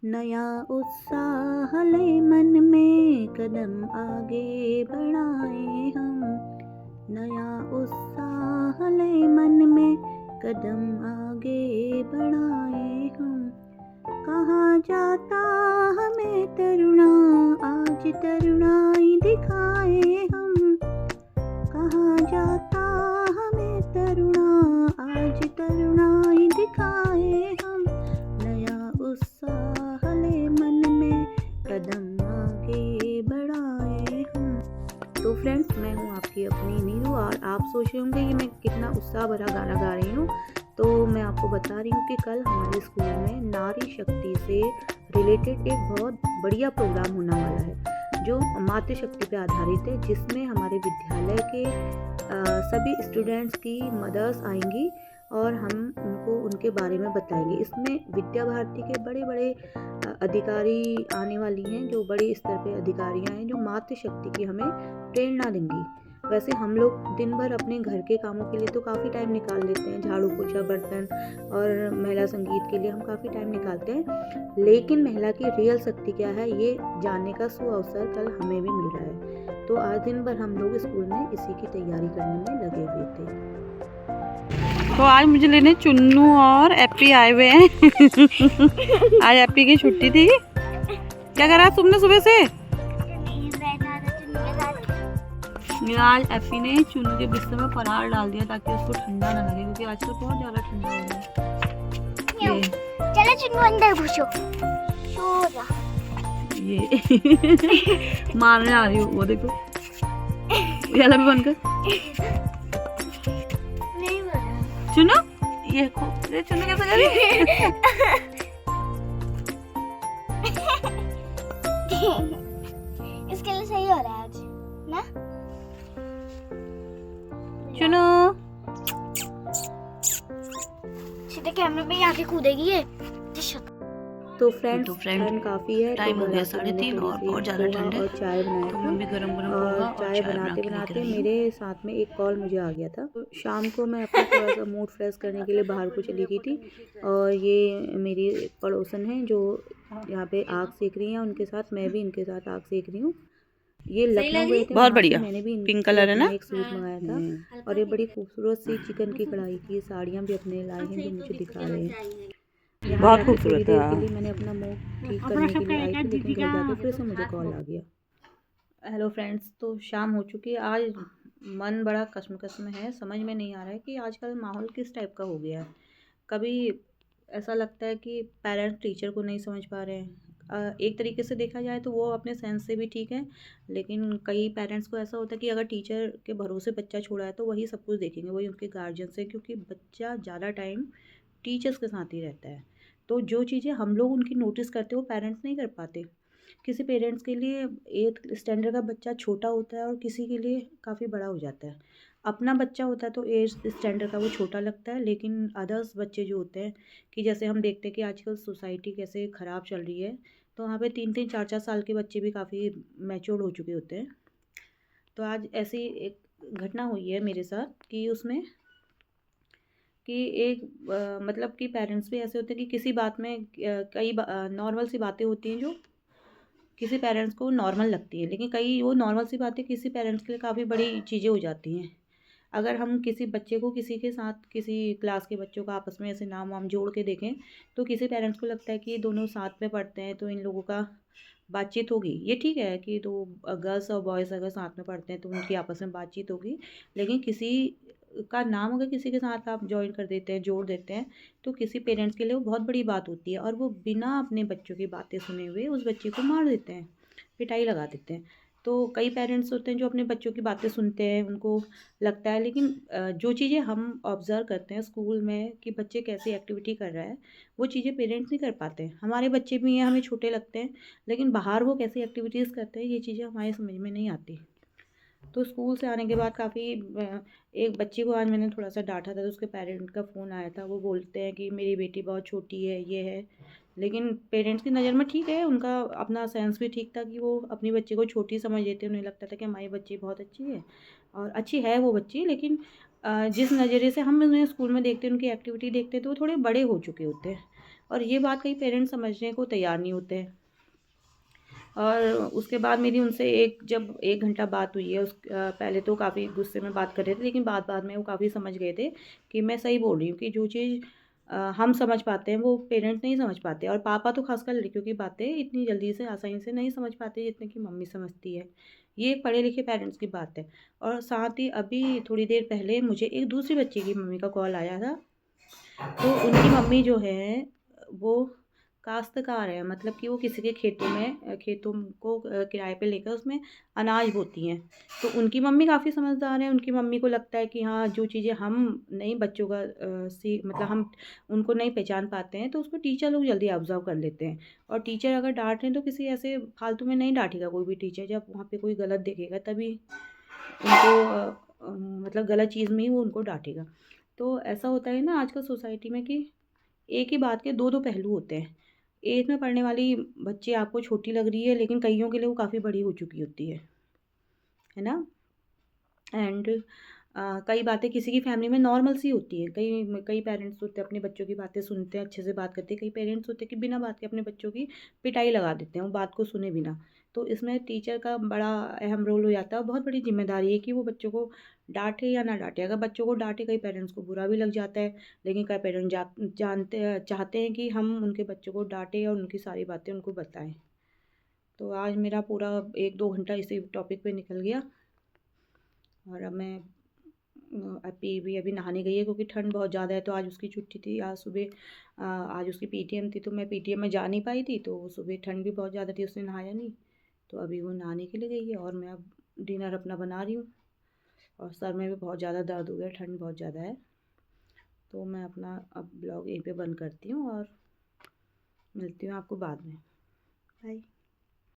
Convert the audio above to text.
नया उत्साह ले मन में, कदम आगे बढ़ाए हम। नया उत्साह ले मन में, कदम आगे बढ़ाए हम। कहाँ जाता हमें तरुणा, आज तरुणाई दिखाए हम। कहाँ जाता हमें तरुणा, आज तरुणाई दिखाए हम। नया उत्साह ले मन में, कदम आगे बढ़ाए हम। तो फ्रेंड्स, मैं हूँ आपकी अपनी नीरू और आप सोच रहे होंगे कि मैं कितना उत्साह भरा गाना गा रही हूँ। तो मैं आपको बता रही हूँ कि कल हमारे स्कूल में नारी शक्ति से रिलेटेड एक बहुत बढ़िया प्रोग्राम होने वाला है जो मातृशक्ति पे आधारित है, जिसमें हमारे विद्यालय के सभी स्टूडेंट्स की मदर्स आएंगी और हम उनको उनके बारे में बताएंगे। इसमें विद्या भारती के बड़े बड़े अधिकारी आने वाली हैं, जो बड़े स्तर पे अधिकारियां हैं, जो मातृशक्ति की हमें प्रेरणा देंगी। वैसे हम लोग दिन भर अपने घर के कामों के लिए तो काफ़ी टाइम निकाल लेते हैं, झाड़ू पोछा बर्तन और महिला संगीत के लिए हम काफ़ी टाइम निकालते हैं, लेकिन महिला की रियल शक्ति क्या है ये जानने का सुअवसर कल हमें भी मिल रहा है। तो आज दिन भर हम लोग स्कूल में इसी की तैयारी करने में लगे हुए थे। तो आज मुझे लेने चुन्नू और एप्पी आए हुए हैं। आज एप्पी की छुट्टी थी। क्या करा तुमने सुबह से? आज एप्पी ने चुन्नू के बिस्तर में परार डाल दिया ताकि उसको ठंडा ना लगे, क्योंकि आजकल बहुत ज्यादा ठंडा हो रहा है। चलो चुन्नू अंदर घुसो। सो जा। ये मारने आ रही हो, वो देखो। ये भी बंद कर। चुन्नू, ये चुन्नू कैसे कर रही है? इसके लिए सही हो रहा है आज ना। चुन्नू सीधे कैमरे पे आके कूदेगी ये। तो फ्रेंड्स काफ़ी है, टाइम हो गया 3:30 और बहुत ज़्यादा ठंड है। और चाय बनाया तो था। मम्मी गरम और चाय बनाते बनाते मेरे साथ में एक कॉल मुझे आ गया था। तो शाम को मैं अपना थोड़ा सा मूड फ्रेश करने के लिए बाहर को चली गई थी, और ये मेरी पड़ोसन हैं जो यहाँ पे आग सेक रही हैं, उनके साथ मैं भी इनके साथ आग सेक रही हूँ। ये लखनऊ गए थे, बहुत बढ़िया। मैंने भी पिंक कलर है ना? एक सूट मंगाया था, और ये बड़ी खूबसूरत सी चिकन की कढ़ाई की साड़ियाँ भी अपने लाए हैं जो मुझे दिखा रहे हैं। बहुत खूबसूरत है। के लिए मैंने अपना मुंह ठीक करने के लिए आई थी, लेकिन घर जाके फिर से मुझे कॉल आ गया। हेलो फ्रेंड्स, तो शाम हो चुकी है। आज मन बड़ा कश्मकश में है, समझ में नहीं आ रहा है कि आजकल माहौल किस टाइप का हो गया है। कभी ऐसा लगता है कि पेरेंट्स टीचर को नहीं समझ पा रहे हैं। एक तरीके से देखा जाए तो वो अपने सेंस से भी ठीक है, लेकिन कई पेरेंट्स को ऐसा होता है कि अगर टीचर के भरोसे बच्चा छोड़ा है तो वही सब कुछ देखेंगे, वही उनके गार्जियंस है, क्योंकि बच्चा ज़्यादा टाइम टीचर्स के साथ ही रहता है। तो जो चीज़ें हम लोग उनकी नोटिस करते वो पेरेंट्स नहीं कर पाते। किसी पेरेंट्स के लिए 8th स्टैंडर्ड का बच्चा छोटा होता है और किसी के लिए काफ़ी बड़ा हो जाता है। अपना बच्चा होता है तो 8th स्टैंडर्ड का वो छोटा लगता है, लेकिन अदर्स बच्चे जो होते हैं, कि जैसे हम देखते हैं कि आजकल सोसाइटी कैसे ख़राब चल रही है, तो वहाँ पे 3-3 4-4 साल के बच्चे भी काफ़ी मैच्योर हो चुके होते हैं। तो आज ऐसी एक घटना हुई है मेरे साथ कि उसमें कि एक मतलब कि पेरेंट्स भी ऐसे होते हैं कि किसी बात में कई नॉर्मल सी बातें होती हैं जो किसी पेरेंट्स को नॉर्मल लगती है, लेकिन कई वो नॉर्मल सी बातें किसी पेरेंट्स के लिए काफ़ी बड़ी चीज़ें हो जाती हैं। अगर हम किसी बच्चे को किसी के साथ, किसी क्लास के बच्चों का आपस में ऐसे नाम वाम जोड़ के देखें, तो किसी पेरेंट्स को लगता है कि ये दोनों साथ में पढ़ते हैं तो इन लोगों का बातचीत होगी। ये ठीक है कि दो गर्ल्स और बॉयज़ अगर साथ में पढ़ते हैं तो उनकी आपस में बातचीत होगी, लेकिन किसी का नाम अगर किसी के साथ आप जॉइन कर देते हैं, जोड़ देते हैं, तो किसी पेरेंट्स के लिए वो बहुत बड़ी बात होती है, और वो बिना अपने बच्चों की बातें सुने हुए उस बच्चे को मार देते हैं, पिटाई लगा देते हैं। तो कई पेरेंट्स होते हैं जो अपने बच्चों की बातें सुनते हैं, उनको लगता है, लेकिन जो चीज़ें हम ऑब्ज़र्व करते हैं स्कूल में कि बच्चे कैसी एक्टिविटी कर रहा है, वो चीज़ें पेरेंट्स नहीं कर पाते हैं। हमारे बच्चे भी हैं, हमें छोटे लगते हैं, लेकिन बाहर वो कैसी एक्टिविटीज़ करते हैं ये चीज़ें हमारे समझ में नहीं आती। तो स्कूल से आने के बाद काफ़ी एक बच्ची को आज मैंने थोड़ा सा डांटा था, तो उसके पेरेंट का फ़ोन आया था। वो बोलते हैं कि मेरी बेटी बहुत छोटी है, ये है, लेकिन पेरेंट्स की नज़र में ठीक है, उनका अपना सेंस भी ठीक था कि वो अपनी बच्ची को छोटी समझ लेते। उन्हें लगता था कि हमारी बच्ची बहुत अच्छी है, और अच्छी है वो बच्ची, लेकिन जिस नज़रिए से हम उन्हें स्कूल में देखते हैं, उनकी एक्टिविटी देखते हैं, तो वो थोड़े बड़े हो चुके होते हैं, और ये बात कई पेरेंट्स समझने को तैयार नहीं होते हैं। और उसके बाद मेरी उनसे जब 1 घंटा बात हुई है, पहले तो काफ़ी गुस्से में बात कर रहे थे, लेकिन बाद में वो काफ़ी समझ गए थे कि मैं सही बोल रही हूँ, कि जो चीज़ हम समझ पाते हैं वो पेरेंट्स नहीं समझ पाते। और पापा तो खासकर लड़कियों की बातें इतनी जल्दी से आसानी से नहीं समझ पाते जितने कि मम्मी समझती है। ये पढ़े लिखे पेरेंट्स की बात है। और साथ ही अभी थोड़ी देर पहले मुझे एक दूसरी बच्ची की मम्मी का कॉल आया था। तो उनकी मम्मी जो है वो काश्तकार है, मतलब कि वो किसी के खेतों को किराए पे लेकर उसमें अनाज बोती हैं। तो उनकी मम्मी काफ़ी समझदार है। उनकी मम्मी को लगता है कि हाँ, जो चीज़ें हम नहीं बच्चों का मतलब हम उनको नहीं पहचान पाते हैं, तो उसको टीचर लोग जल्दी ऑब्ज़र्व कर लेते हैं। और टीचर अगर डांट रहे हैं तो किसी ऐसे फालतू में नहीं डांटेगा कोई भी टीचर, जब वहाँ पे कोई गलत देखेगा तभी उनको मतलब गलत चीज़ में ही वो उनको डांटेगा। तो ऐसा होता है ना आजकल सोसाइटी में, कि एक ही बात के 2-2 पहलू होते हैं। 8th में पढ़ने वाली बच्ची आपको छोटी लग रही है, लेकिन कइयों के लिए वो काफ़ी बड़ी हो चुकी होती है ना? एंड कई बातें किसी की फैमिली में नॉर्मल सी होती है। कई कई पेरेंट्स होते हैं अपने बच्चों की बातें सुनते हैं, अच्छे से बात करते हैं। कई पेरेंट्स होते हैं कि बिना बात के अपने बच्चों की पिटाई लगा देते हैं, वो बात को सुने बिना। तो इसमें टीचर का बड़ा अहम रोल हो जाता है। बहुत बड़ी ज़िम्मेदारी है कि वो बच्चों को डाँटे या ना डाँटे। अगर बच्चों को डाँटे, कई पेरेंट्स को बुरा भी लग जाता है, लेकिन कई पेरेंट्स चाहते हैं कि हम उनके बच्चों को डाँटें और उनकी सारी बातें उनको बताएँ। तो आज मेरा पूरा 1-2 घंटा इसी टॉपिक पे निकल गया। और अब मैं अप्पी भी अभी नहाने गई है, क्योंकि ठंड बहुत ज़्यादा है। तो आज उसकी छुट्टी थी, आज सुबह आज उसकी पीटीएम थी, तो मैं पीटीएम में जा नहीं पाई थी। तो सुबह ठंड भी बहुत ज़्यादा थी, उसने नहाया नहीं। तो अभी वो नहाने के लिए गई है और मैं अब डिनर अपना बना रही हूँ। और सर में भी बहुत ज़्यादा दर्द हो गया, ठंड बहुत ज़्यादा है। तो मैं अपना अब ब्लॉग यहीं पे बंद करती हूँ और मिलती हूँ आपको बाद में। बाय।